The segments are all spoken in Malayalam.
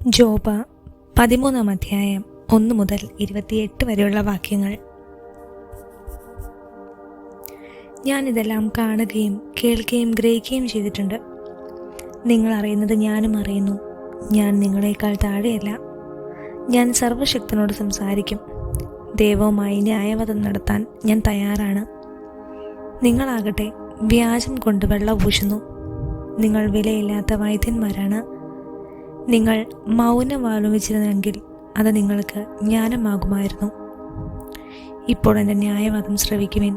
ജോബ് 13 അധ്യായം 1 മുതൽ 28 വരെയുള്ള വാക്യങ്ങൾ. ഞാനിതെല്ലാം കാണുകയും കേൾക്കുകയും ഗ്രഹിക്കുകയും ചെയ്തിട്ടുണ്ട്. നിങ്ങൾ അറിയുന്നത് ഞാനും അറിയുന്നു. ഞാൻ നിങ്ങളെക്കാൾ താഴെയല്ല. ഞാൻ സർവശക്തനോട് സംസാരിക്കും. ദൈവവുമായി ന്യായവാദം നടത്താൻ ഞാൻ തയ്യാറാണ്. നിങ്ങളാകട്ടെ വ്യാജം കൊണ്ട് വെള്ളം പൂശുന്നു. നിങ്ങൾ വിലയില്ലാത്ത വൈദ്യന്മാരാണ്. നിങ്ങൾ മൗനം ആലോചിച്ചിരുന്നെങ്കിൽ അത് നിങ്ങൾക്ക് ജ്ഞാനമാകുമായിരുന്നു. ഇപ്പോൾ എൻ്റെ ന്യായവാദം ശ്രവിക്കുവിൻ,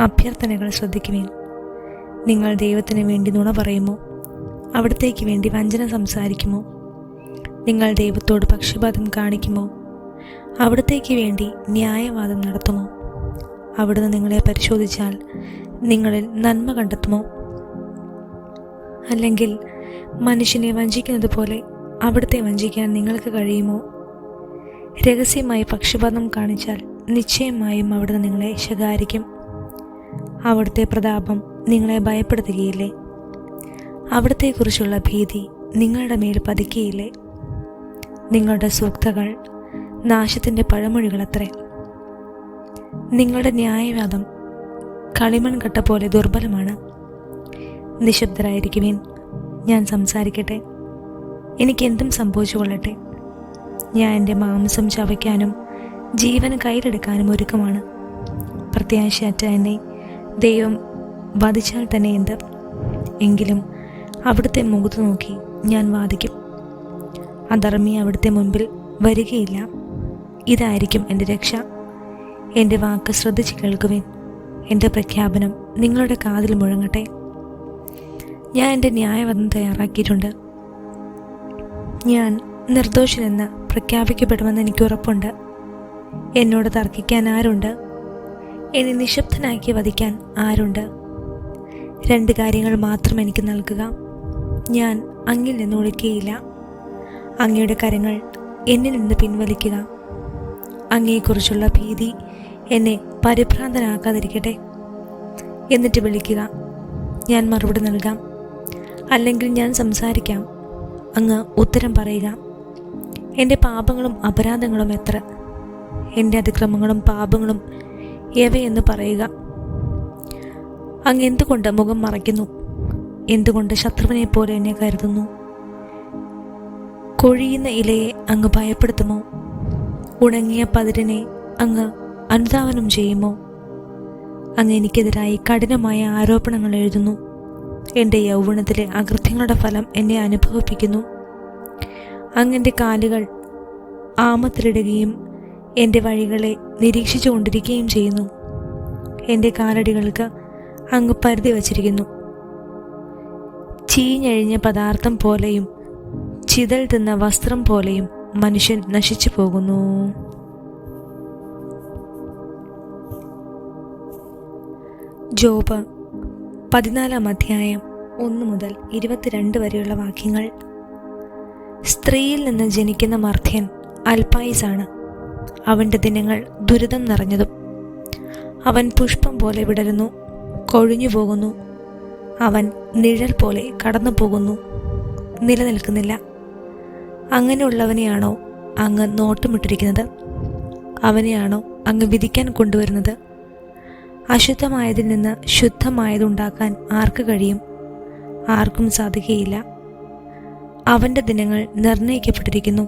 അഭ്യർത്ഥനകൾ ശ്രദ്ധിക്കുവിൻ. നിങ്ങൾ ദൈവത്തിന് വേണ്ടി നുണ പറയുമോ? അവിടത്തേക്ക് വേണ്ടി വഞ്ചന സംസാരിക്കുമോ? നിങ്ങൾ ദൈവത്തോട് പക്ഷപാതം കാണിക്കുമോ? അവിടത്തേക്ക് വേണ്ടി ന്യായവാദം നടത്തുമോ? അവിടുന്ന് നിങ്ങളെ പരിശോധിച്ചാൽ നിങ്ങളിൽ നന്മ കണ്ടെത്തുമോ? അല്ലെങ്കിൽ മനുഷ്യനെ വഞ്ചിക്കുന്നത് പോലെ അവിടുത്തെ വഞ്ചിക്കാൻ നിങ്ങൾക്ക് കഴിയുമോ? രഹസ്യമായി പക്ഷപാതം കാണിച്ചാൽ നിശ്ചയമായും അവിടുന്ന് നിങ്ങളെ ശകാരിക്കും. അവിടുത്തെ പ്രതാപം നിങ്ങളെ ഭയപ്പെടുത്തുകയില്ലേ? അവിടത്തെക്കുറിച്ചുള്ള ഭീതി നിങ്ങളുടെ മേൽ പതിക്കുകയില്ലേ? നിങ്ങളുടെ സൂക്തകൾ നാശത്തിൻ്റെ പഴമൊഴികളത്രേ. നിങ്ങളുടെ ന്യായവാദം കളിമൺ കട്ട പോലെ ദുർബലമാണ്. നിശബ്ദരായിരിക്കുവിൻ, ഞാൻ സംസാരിക്കട്ടെ. എനിക്കെന്തും സംഭവിച്ചു കൊള്ളട്ടെ. ഞാൻ എൻ്റെ മാംസം ചവയ്ക്കാനും ജീവൻ കയ്യിലെടുക്കാനും ഒരുക്കമാണ്. പ്രത്യാശയറ്റ എന്നെ ദൈവം വധിച്ചാൽ തന്നെ എന്ത്? എങ്കിലും അവിടുത്തെ മുഖത്ത് നോക്കി ഞാൻ വാദിക്കും. അധർമ്മി അവിടുത്തെ മുൻപിൽ വരികയില്ല. ഇതായിരിക്കും എൻ്റെ രക്ഷ. എൻ്റെ വാക്ക് ശ്രദ്ധിച്ച് കേൾക്കുവിൻ. എൻ്റെ പ്രഖ്യാപനം നിങ്ങളുടെ കാതിൽ മുഴങ്ങട്ടെ. ഞാൻ എൻ്റെ ന്യായവാദം തയ്യാറാക്കിയിട്ടുണ്ട്. ഞാൻ നിർദോഷനെന്ന് പ്രഖ്യാപിക്കപ്പെടുമെന്ന് എനിക്ക് ഉറപ്പുണ്ട്. എന്നോട് തർക്കിക്കാൻ ആരുണ്ട്? എന്നെ നിശബ്ദനാക്കി വധിക്കാൻ ആരുണ്ട്? 2 കാര്യങ്ങൾ മാത്രം എനിക്ക് നൽകുക. ഞാൻ അങ്ങിൽ നിന്ന് ഒളിക്കുകയില്ല. അങ്ങയുടെ കരങ്ങൾ എന്നിൽ നിന്ന് പിൻവലിക്കുക. അങ്ങയെക്കുറിച്ചുള്ള ഭീതി എന്നെ പരിഭ്രാന്തനാക്കാതിരിക്കട്ടെ. എന്നിട്ട് വിളിക്കുക, ഞാൻ മറുപടി നൽകാം. അല്ലെങ്കിൽ ഞാൻ സംസാരിക്കാം, അങ്ങ് ഉത്തരം പറയുക. എൻ്റെ പാപങ്ങളും അപരാധങ്ങളും എത്ര? എൻ്റെ അതിക്രമങ്ങളും പാപങ്ങളും എവയെന്ന് പറയുക. അങ്ങ് എന്തുകൊണ്ട് മുഖം മറയ്ക്കുന്നു? എന്തുകൊണ്ട് ശത്രുവിനെ പോലെ എന്നെ കരുതുന്നു? കൊഴിയുന്ന ഇലയെ അങ്ങ് ഭയപ്പെടുത്തുമോ? ഉണങ്ങിയ പതിരിനെ അങ്ങ് അനുധാവനം ചെയ്യുമോ? അങ്ങ് എനിക്കെതിരായി കഠിനമായ ആരോപണങ്ങൾ എഴുതുന്നു. എൻ്റെ യൗവനത്തിലെ അകൃത്യങ്ങളുടെ ഫലം എന്നെ അനുഭവിപ്പിക്കുന്നു. അങ്ങൻ്റെ കാലുകൾ ആമത്തിലിടുകയും എൻ്റെ വഴികളെ നിരീക്ഷിച്ചു കൊണ്ടിരിക്കുകയും ചെയ്യുന്നു. എൻ്റെ കാലടികൾക്ക് അങ്ങ് പരിധി വച്ചിരിക്കുന്നു. ചീഞ്ഞഴിഞ്ഞ പദാർത്ഥം പോലെയും ചിതൽ തിന്ന വസ്ത്രം പോലെയും മനുഷ്യൻ നശിച്ചു പോകുന്നു. ജോബ് 14 അധ്യായം 1 മുതൽ 22 വരെയുള്ള വാക്യങ്ങൾ. സ്ത്രീയിൽ നിന്ന് ജനിക്കുന്ന മർത്യൻ അല്പായുസാണ്. അവൻ്റെ ദിനങ്ങൾ ദുരിതം നിറഞ്ഞതും. അവൻ പുഷ്പം പോലെ വിടരുന്നു, കൊഴിഞ്ഞു പോകുന്നു. അവൻ നിഴൽ പോലെ കടന്നു പോകുന്നു, നിലനിൽക്കുന്നില്ല. അങ്ങനെയുള്ളവനെയാണോ അങ്ങ് നോട്ടമിട്ടിരിക്കുന്നത്? അവനെയാണോ അങ്ങ് വിധിക്കാൻ കൊണ്ടുവരുന്നത്? അശുദ്ധമായതിൽ നിന്ന് ശുദ്ധമായതുണ്ടാക്കാൻ ആർക്ക് കഴിയും? ആർക്കും സാധിക്കുകയില്ല. അവൻ്റെ ദിനങ്ങൾ നിർണയിക്കപ്പെട്ടിരിക്കുന്നു.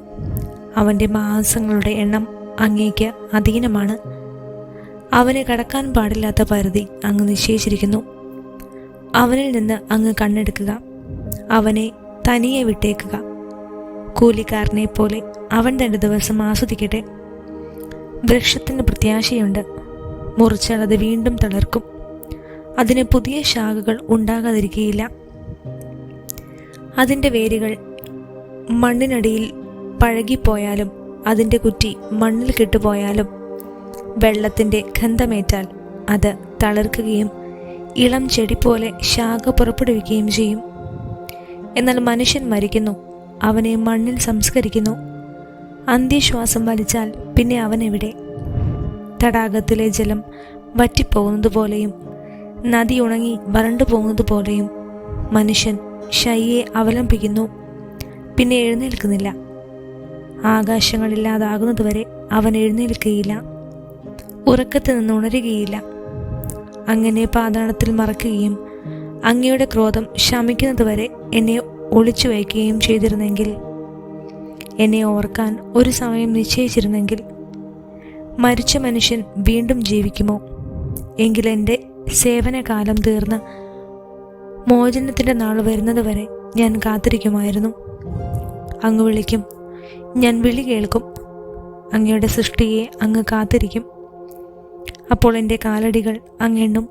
അവൻ്റെ മാസങ്ങളുടെ എണ്ണം അങ്ങേക്ക് അധീനമാണ്. അവന് കടക്കാൻ പാടില്ലാത്ത പരിധി അങ്ങ് നിശ്ചയിച്ചിരിക്കുന്നു. അവനിൽ നിന്ന് അങ്ങ് കണ്ണെടുക്കുക, അവനെ തനിയെ വിട്ടേക്കുക. കൂലിക്കാരനെ പോലെ അവൻ തൻ്റെ ദിവസം ആസ്വദിക്കട്ടെ. വൃക്ഷത്തിന് പ്രത്യാശയുണ്ട്, മുറിച്ചാൽ അത് വീണ്ടും തളിർക്കും. അതിന് പുതിയ ശാഖകൾ ഉണ്ടാകാതിരിക്കുകയില്ല. അതിൻ്റെ വേരുകൾ മണ്ണിനടിയിൽ പഴകിപ്പോയാലും അതിൻ്റെ കുറ്റി മണ്ണിൽ കെട്ടുപോയാലും വെള്ളത്തിൻ്റെ ഗന്ധമേറ്റാൽ അത് തളിർക്കുകയും ഇളം ചെടി പോലെ ശാഖ പുറപ്പെടുവിക്കുകയും ചെയ്യും. എന്നാൽ മനുഷ്യൻ മരിക്കുന്നു, അവനെ മണ്ണിൽ സംസ്കരിക്കുന്നു. അന്ത്യശ്വാസം വലിച്ചാൽ പിന്നെ അവനെവിടെ? തടാകത്തിലെ ജലം വറ്റിപ്പോകുന്നത് പോലെയും നദി ഉണങ്ങി വരണ്ടു പോകുന്നത് പോലെയും മനുഷ്യൻ ശയ്യെ അവലംബിക്കുന്നു, പിന്നെ എഴുന്നേൽക്കുന്നില്ല. ആകാശങ്ങളില്ലാതാകുന്നതുവരെ അവൻ എഴുന്നേൽക്കുകയില്ല, ഉറക്കത്തിൽ നിന്ന് ഉണരുകയില്ല. അങ്ങനെ പാതാളത്തിൽ മറക്കുകയും അങ്ങയുടെ ക്രോധം ശമിക്കുന്നതുവരെ എന്നെ ഒളിച്ചു വയ്ക്കുകയും ചെയ്തിരുന്നെങ്കിൽ, എന്നെ ഓർക്കാൻ ഒരു സമയം നിശ്ചയിച്ചിരുന്നെങ്കിൽ, മരിച്ച മനുഷ്യൻ വീണ്ടും ജീവിക്കുമോ? എങ്കിൽ എൻ്റെ സേവനകാലം തീർന്ന് മോചനത്തിൻ്റെ നാൾ വരുന്നതുവരെ ഞാൻ കാത്തിരിക്കുമായിരുന്നു. അങ്ങ് വിളിക്കും, ഞാൻ വിളി കേൾക്കും. അങ്ങയുടെ സൃഷ്ടിയെ അങ്ങ് കാത്തിരിക്കും. അപ്പോൾ എൻ്റെ കാലടികൾ അങ്ങെണ്ണും.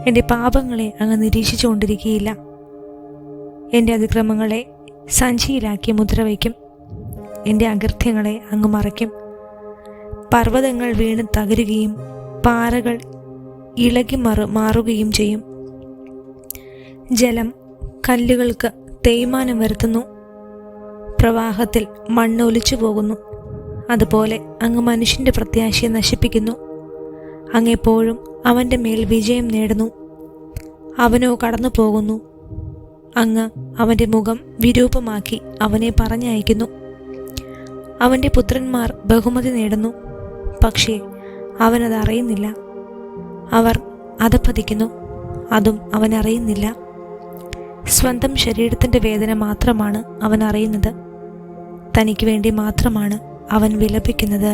എൻ്റെ പാപങ്ങളെ അങ്ങ് നിരീക്ഷിച്ചു കൊണ്ടിരിക്കുകയില്ല. എൻ്റെ അതിക്രമങ്ങളെ സഞ്ചിയിലാക്കി മുദ്ര വയ്ക്കും. എൻ്റെ അകൃത്യങ്ങളെ അങ്ങ് മറയ്ക്കും. പർവ്വതങ്ങൾ വീണ് തകരുകയും പാറകൾ ഇളകി മാറുകയും ചെയ്യും. ജലം കല്ലുകൾക്ക് തേയ്മാനം വരുത്തുന്നു. പ്രവാഹത്തിൽ മണ്ണ് ഒലിച്ചു പോകുന്നു. അതുപോലെ അങ്ങ് മനുഷ്യൻ്റെ പ്രത്യാശയെ നശിപ്പിക്കുന്നു. അങ്ങെപ്പോഴും അവൻ്റെ മേൽ വിജയം നേടുന്നു. അവനോ കടന്നു പോകുന്നു. അങ്ങ് അവൻ്റെ മുഖം വിരൂപമാക്കി അവനെ പറഞ്ഞയക്കുന്നു. അവൻ്റെ പുത്രന്മാർ ബഹുമതി നേടുന്നു, പക്ഷേ അവനത് അറിയുന്നില്ല. അവർ അധപ്പതിക്കുന്നു, അതും അവൻ അറിയുന്നില്ല. സ്വന്തം ശരീരത്തിൻ്റെ വേദന മാത്രമാണ് അവൻ അറിയുന്നത്. തനിക്ക് വേണ്ടി മാത്രമാണ് അവൻ വിലപിക്കുന്നത്.